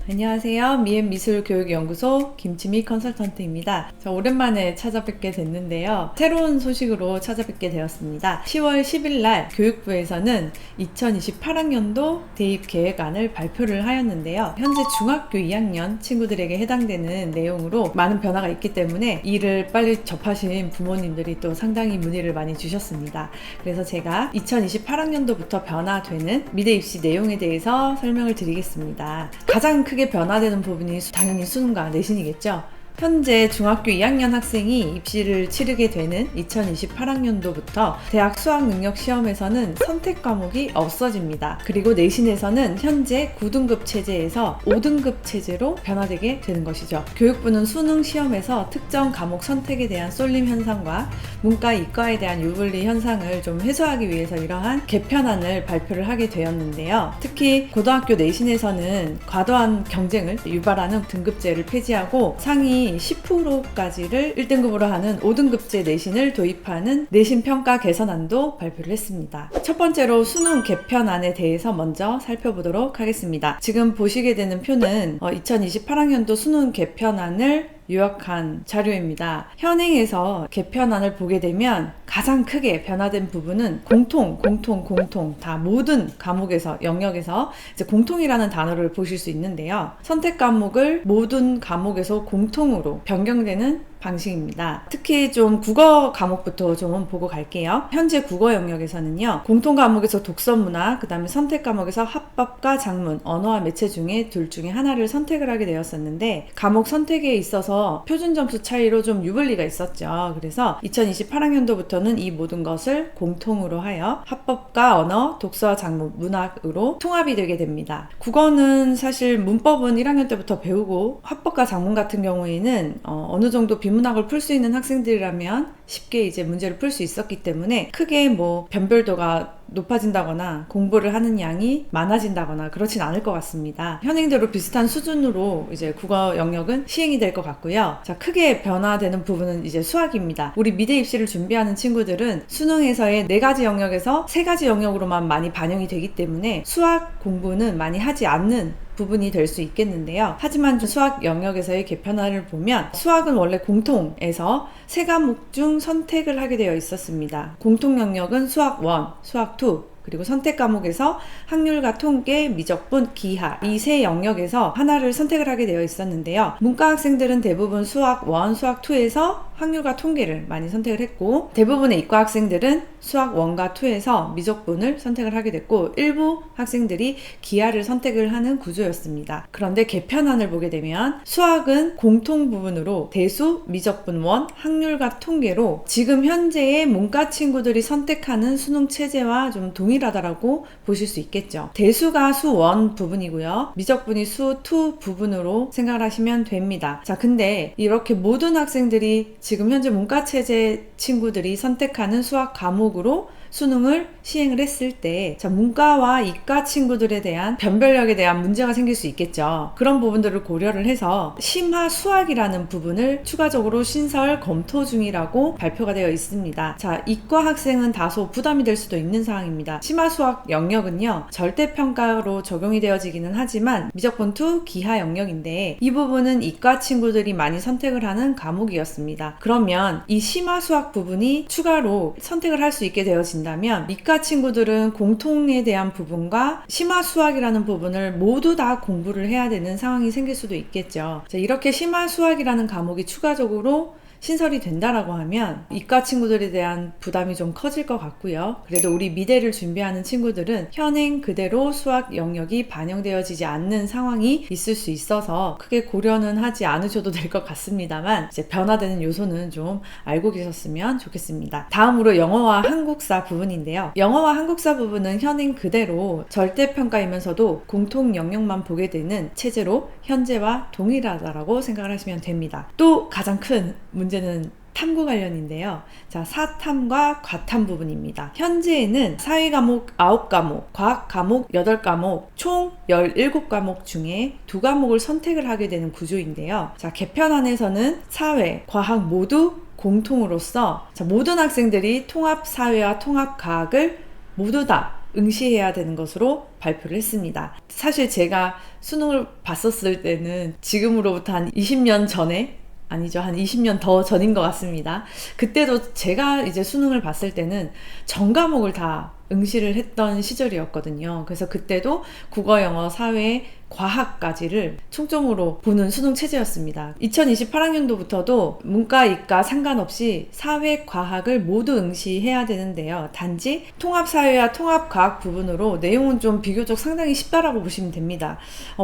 안녕하세요. 미엠미술교육연구소 김치미 컨설턴트입니다. 오랜만에 찾아뵙게 됐는데요. 새로운 소식으로 찾아뵙게 되었습니다. 10월 10일 날 교육부에서는 2028학년도 대입 계획안을 발표를 하였는데요. 현재 중학교 2학년 친구들에게 해당되는 내용으로 많은 변화가 있기 때문에 이를 빨리 접하신 부모님들이 또 상당히 문의를 많이 주셨습니다. 그래서 제가 2028학년도부터 변화되는 미대 입시 내용에 대해서 설명을 드리겠습니다. 가장 크게 변화되는 부분이 당연히 수능과 내신이겠죠. 현재 중학교 2학년 학생이 입시를 치르게 되는 2028학년도부터 대학 수학능력 시험에서는 선택 과목이 없어집니다. 그리고 내신에서는 현재 9등급 체제에서 5등급 체제로 변화되게 되는 것이죠. 교육부는 수능 시험에서 특정 과목 선택에 대한 쏠림 현상과 문과, 이과에 대한 유불리 현상을 좀 해소하기 위해서 이러한 개편안을 발표를 하게 되었는데요. 특히 고등학교 내신에서는 과도한 경쟁을 유발하는 등급제를 폐지하고 상위 10%까지를 1등급으로 하는 5등급제 내신을 도입하는 내신 평가 개선안도 발표를 했습니다. 첫 번째로 수능 개편안에 대해서 먼저 살펴보도록 하겠습니다. 지금 보시게 되는 표는 2028학년도 수능 개편안을 요약한 자료입니다. 현행에서 개편안을 보게 되면 가장 크게 변화된 부분은 공통 다 모든 과목에서 영역에서 이제 공통이라는 단어를 보실 수 있는데요. 선택 과목을 모든 과목에서 공통으로 변경되는 방식입니다. 특히 좀 국어 과목부터 좀 보고 갈게요. 현재 국어 영역에서는요, 공통 과목에서 독서 문화, 그 다음에 선택 과목에서 합법과 작문, 언어와 매체 중에 둘 중에 하나를 선택을 하게 되었었는데, 과목 선택에 있어서 표준 점수 차이로 좀 유불리가 있었죠. 그래서 2028학년도부터는 이 모든 것을 공통으로 하여 합법과 언어, 독서와 작문, 문학으로 통합이 되게 됩니다. 국어는 사실 문법은 1학년 때부터 배우고, 합법과 작문 같은 경우에는 어느 정도 비문학을 풀 수 있는 학생들이라면 쉽게 이제 문제를 풀 수 있었기 때문에 크게 뭐 변별도가 높아진다거나 공부를 하는 양이 많아진다거나 그렇진 않을 것 같습니다. 현행대로 비슷한 수준으로 이제 국어 영역은 시행이 될 것 같고요. 자, 크게 변화되는 부분은 이제 수학입니다. 우리 미대 입시를 준비하는 친구들은 수능에서의 4가지 영역에서 3가지 영역으로만 많이 반영이 되기 때문에 수학 공부는 많이 하지 않는 부분이 될 수 있겠는데요. 하지만 수학 영역에서의 개편안을 보면 수학은 원래 공통에서 3과목 중 선택을 하게 되어 있었습니다. 공통 영역은 수학 1, 수학 2, 그리고 선택 과목에서 확률과 통계, 미적분, 기하 이 3 영역에서 하나를 선택을 하게 되어 있었는데요. 문과 학생들은 대부분 수학 1, 수학 2에서 확률과 통계를 많이 선택을 했고, 대부분의 이과 학생들은 수학 1과 2에서 미적분을 선택을 하게 됐고, 일부 학생들이 기하를 선택을 하는 구조였습니다. 그런데 개편안을 보게 되면 수학은 공통 부분으로 대수, 미적분 1, 확률과 통계로 지금 현재의 문과 친구들이 선택하는 수능 체제와 좀 동일하다라고 보실 수 있겠죠. 대수가 수 1 부분이고요. 미적분이 수 2 부분으로 생각을 하시면 됩니다. 자, 근데 이렇게 모든 학생들이 지금 현재 문과체제 친구들이 선택하는 수학 과목으로 수능을 시행을 했을 때, 자, 문과와 이과 친구들에 대한 변별력에 대한 문제가 생길 수 있겠죠. 그런 부분들을 고려를 해서 심화 수학이라는 부분을 추가적으로 신설 검토 중이라고 발표가 되어 있습니다. 자, 이과 학생은 다소 부담이 될 수도 있는 상황입니다. 심화 수학 영역은요, 절대평가로 적용이 되어지기는 하지만 미적분 2 기하 영역인데, 이 부분은 이과 친구들이 많이 선택을 하는 과목이었습니다. 그러면 이 심화 수학 부분이 추가로 선택을 할 수 있게 되어진다면 이과 친구들은 공통에 대한 부분과 심화 수학이라는 부분을 모두 다 공부를 해야 되는 상황이 생길 수도 있겠죠. 자, 이렇게 심화 수학이라는 과목이 추가적으로 신설이 된다라고 하면 이과 친구들에 대한 부담이 좀 커질 것 같고요. 그래도 우리 미대를 준비하는 친구들은 현행 그대로 수학 영역이 반영되어지지 않는 상황이 있을 수 있어서 크게 고려는 하지 않으셔도 될 것 같습니다만, 이제 변화되는 요소는 좀 알고 계셨으면 좋겠습니다. 다음으로 영어와 한국사 부분인데요. 영어와 한국사 부분은 현행 그대로 절대평가이면서도 공통 영역만 보게 되는 체제로 현재와 동일하다라고 생각을 하시면 됩니다. 또 가장 큰 문제는 탐구 관련인데요. 자, 사탐과 과탐 부분입니다. 현재에는 사회 과목 9과목, 과학 과목 8과목, 총 17과목 중에 2과목을 선택을 하게 되는 구조인데요. 자, 개편안에서는 사회, 과학 모두 공통으로서, 자, 모든 학생들이 통합사회와 통합과학을 모두 다 응시해야 되는 것으로 발표를 했습니다. 사실 제가 수능을 봤었을 때는 지금으로부터 한 20년 전에, 아니죠, 한 20년 더 전인 것 같습니다. 그때도 제가 이제 수능을 봤을 때는 전 과목을 다 응시를 했던 시절이었거든요. 그래서 그때도 국어, 영어, 사회, 과학까지를 총점으로 보는 수능 체제였습니다. 2028학년도부터도 문과, 이과 상관없이 사회, 과학을 모두 응시해야 되는데요. 단지 통합사회와 통합과학 부분으로 내용은 좀 비교적 상당히 쉽다라고 보시면 됩니다.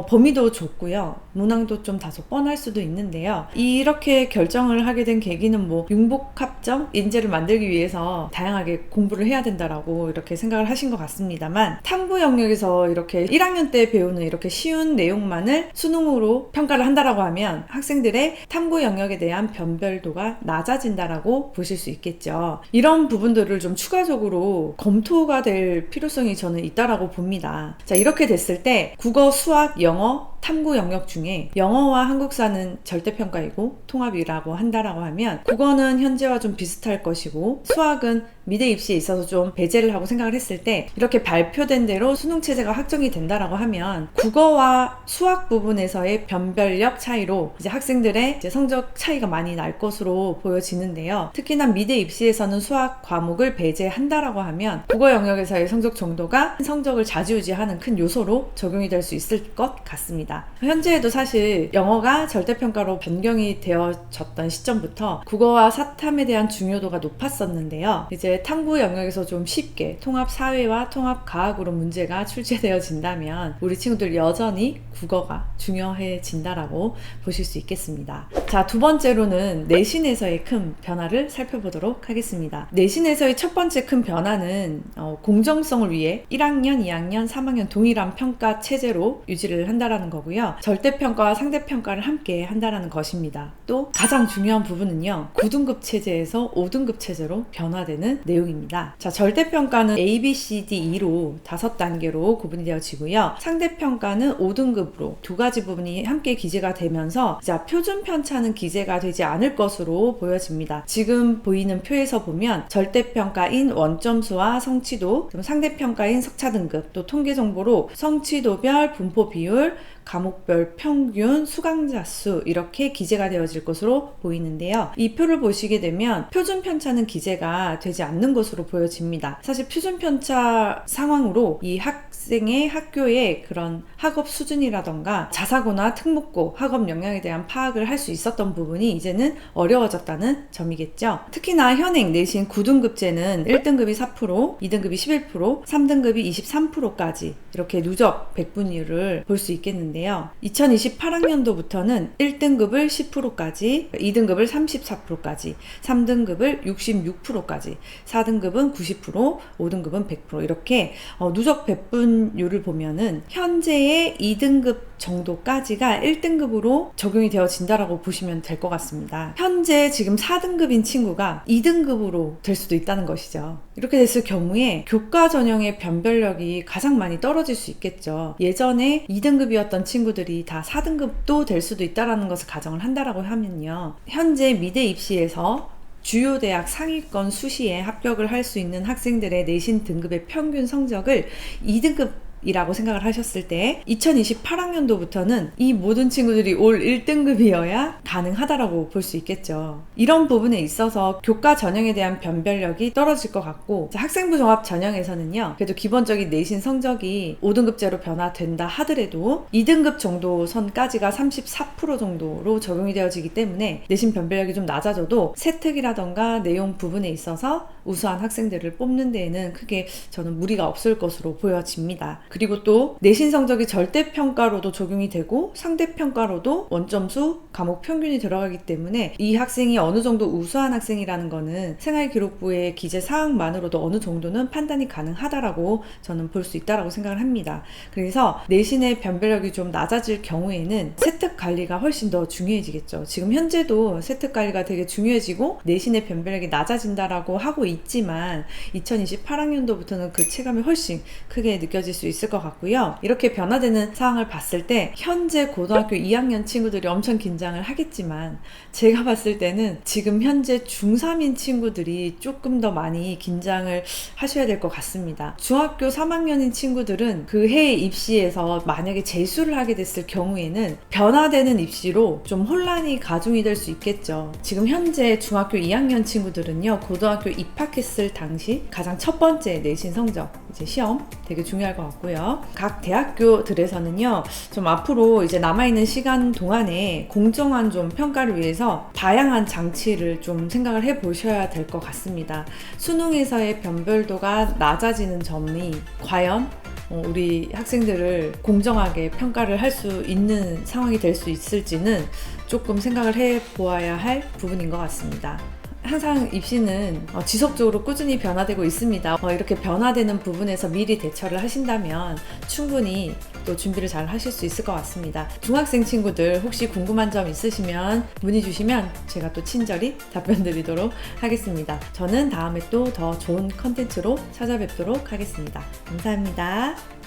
범위도 좁고요. 문항도 좀 다소 뻔할 수도 있는데요. 이렇게 결정을 하게 된 계기는 뭐 융복합점, 인재를 만들기 위해서 다양하게 공부를 해야 된다라고 이렇게 생각을 하신 것 같습니다만, 탐구 영역에서 이렇게 1학년 때 배우는 이렇게 쉬운 내용만을 수능으로 평가를 한다라고 하면 학생들의 탐구 영역에 대한 변별도가 낮아진다라고 보실 수 있겠죠. 이런 부분들을 좀 추가적으로 검토가 될 필요성이 저는 있다라고 봅니다. 자, 이렇게 됐을 때 국어, 수학, 영어, 탐구 영역 중에 영어와 한국사는 절대평가이고 통합이라고 한다라고 하면, 국어는 현재와 좀 비슷할 것이고 수학은 미대 입시에 있어서 좀 배제를 하고 생각을 했을 때, 이렇게 발표된 대로 수능 체제가 확정이 된다라고 하면 국어와 수학 부분에서의 변별력 차이로 이제 학생들의 이제 성적 차이가 많이 날 것으로 보여지는데요. 특히나 미대 입시에서는 수학 과목을 배제한다라고 하면 국어 영역에서의 성적 정도가 성적을 좌지우지하는 큰 요소로 적용이 될 수 있을 것 같습니다. 현재에도 사실 영어가 절대평가로 변경이 되어졌던 시점부터 국어와 사탐에 대한 중요도가 높았었는데요. 이제 탐구 영역에서 좀 쉽게 통합 사회와 통합 과학으로 문제가 출제되어진다면 우리 친구들 여전히 국어가 중요해진다라고 보실 수 있겠습니다. 자, 두 번째로는 내신에서의 큰 변화를 살펴보도록 하겠습니다. 내신에서의 첫 번째 큰 변화는 공정성을 위해 1학년, 2학년, 3학년 동일한 평가 체제로 유지를 한다라는 거고요. 절대평가와 상대평가를 함께 한다라는 것입니다. 또 가장 중요한 부분은요, 9등급 체제에서 5등급 체제로 변화되는 내용입니다. 자, 절대평가는 A, B, C, D, E로 5단계로 구분이 되어지고요. 상대평가는 5등급으로 두 가지 부분이 함께 기재가 되면서, 자, 표준 편차는 기재가 되지 않을 것으로 보여집니다. 지금 보이는 표에서 보면 절대평가인 원점수와 성취도, 상대평가인 석차등급, 또 통계정보로 성취도별 분포 비율, 과목별 평균, 수강자 수, 이렇게 기재가 되어질 것으로 보이는데요. 이 표를 보시게 되면 표준 편차는 기재가 되지 않는 것으로 보여집니다. 사실 표준 편차 상황으로 이 학생의 학교의 그런 학업 수준이라던가 자사고나 특목고 학업 역량에 대한 파악을 할 수 있었던 부분이 이제는 어려워졌다는 점이겠죠. 특히나 현행 내신 9등급제는 1등급이 4%, 2등급이 11%, 3등급이 23%까지 이렇게 누적 백분율을 볼 수 있겠는데요. 2028학년도부터는 1등급을 10%까지, 2등급을 34%까지, 3등급을 66%까지, 4등급은 90%, 5등급은 100% 이렇게 누적 백분율을 보면은 현재의 2등급 정도까지가 1등급으로 적용이 되어진다라고 보시면 될 것 같습니다. 현재 지금 4등급인 친구가 2등급으로 될 수도 있다는 것이죠. 이렇게 됐을 경우에 교과 전형의 변별력이 가장 많이 떨어질 수 있겠죠. 예전에 2등급이었던 친구들이 다 4등급도 될 수도 있다는 것을 가정을 한다라고 하면요, 현재 미대 입시에서 주요 대학 상위권 수시에 합격을 할 수 있는 학생들의 내신 등급의 평균 성적을 2등급 이라고 생각을 하셨을 때 2028학년도부터는 이 모든 친구들이 올 1등급이어야 가능하다라고 볼 수 있겠죠. 이런 부분에 있어서 교과 전형에 대한 변별력이 떨어질 것 같고, 학생부 종합 전형에서는요, 그래도 기본적인 내신 성적이 5등급제로 변화된다 하더라도 2등급 정도 선까지가 34% 정도로 적용이 되어지기 때문에 내신 변별력이 좀 낮아져도 세특이라던가 내용 부분에 있어서 우수한 학생들을 뽑는 데에는 크게 저는 무리가 없을 것으로 보여집니다. 그리고 또 내신 성적이 절대평가로도 적용이 되고 상대평가로도 원점수, 과목 평균이 들어가기 때문에 이 학생이 어느 정도 우수한 학생이라는 거는 생활기록부의 기재 사항만으로도 어느 정도는 판단이 가능하다라고 저는 볼 수 있다라고 생각을 합니다. 그래서 내신의 변별력이 좀 낮아질 경우에는 세특 관리가 훨씬 더 중요해지겠죠. 지금 현재도 세특 관리가 되게 중요해지고 내신의 변별력이 낮아진다라고 하고 있지만 2028학년도부터는 그 체감이 훨씬 크게 느껴질 수 있을 있을 것 같고요. 이렇게 변화되는 상황을 봤을 때 현재 고등학교 2학년 친구들이 엄청 긴장을 하겠지만 제가 봤을 때는 지금 현재 중3인 친구들이 조금 더 많이 긴장을 하셔야 될 것 같습니다. 중학교 3학년인 친구들은 그 해에 입시에서 만약에 재수를 하게 됐을 경우에는 변화되는 입시로 좀 혼란이 가중이 될 수 있겠죠. 지금 현재 중학교 2학년 친구들은요, 고등학교 입학했을 당시 가장 첫 번째 내신 성적, 이제 시험 되게 중요할 것 같고요. 각 대학교들에서는요, 좀 앞으로 이제 남아있는 시간 동안에 공정한 좀 평가를 위해서 다양한 장치를 좀 생각을 해보셔야 될 것 같습니다. 수능에서의 변별도가 낮아지는 점이 과연 우리 학생들을 공정하게 평가를 할 수 있는 상황이 될 수 있을지는 조금 생각을 해보아야 할 부분인 것 같습니다. 항상 입시는 지속적으로 꾸준히 변화되고 있습니다. 이렇게 변화되는 부분에서 미리 대처를 하신다면 충분히 또 준비를 잘 하실 수 있을 것 같습니다. 중학생 친구들 혹시 궁금한 점 있으시면 문의 주시면 제가 또 친절히 답변 드리도록 하겠습니다. 저는 다음에 또 더 좋은 컨텐츠로 찾아뵙도록 하겠습니다. 감사합니다.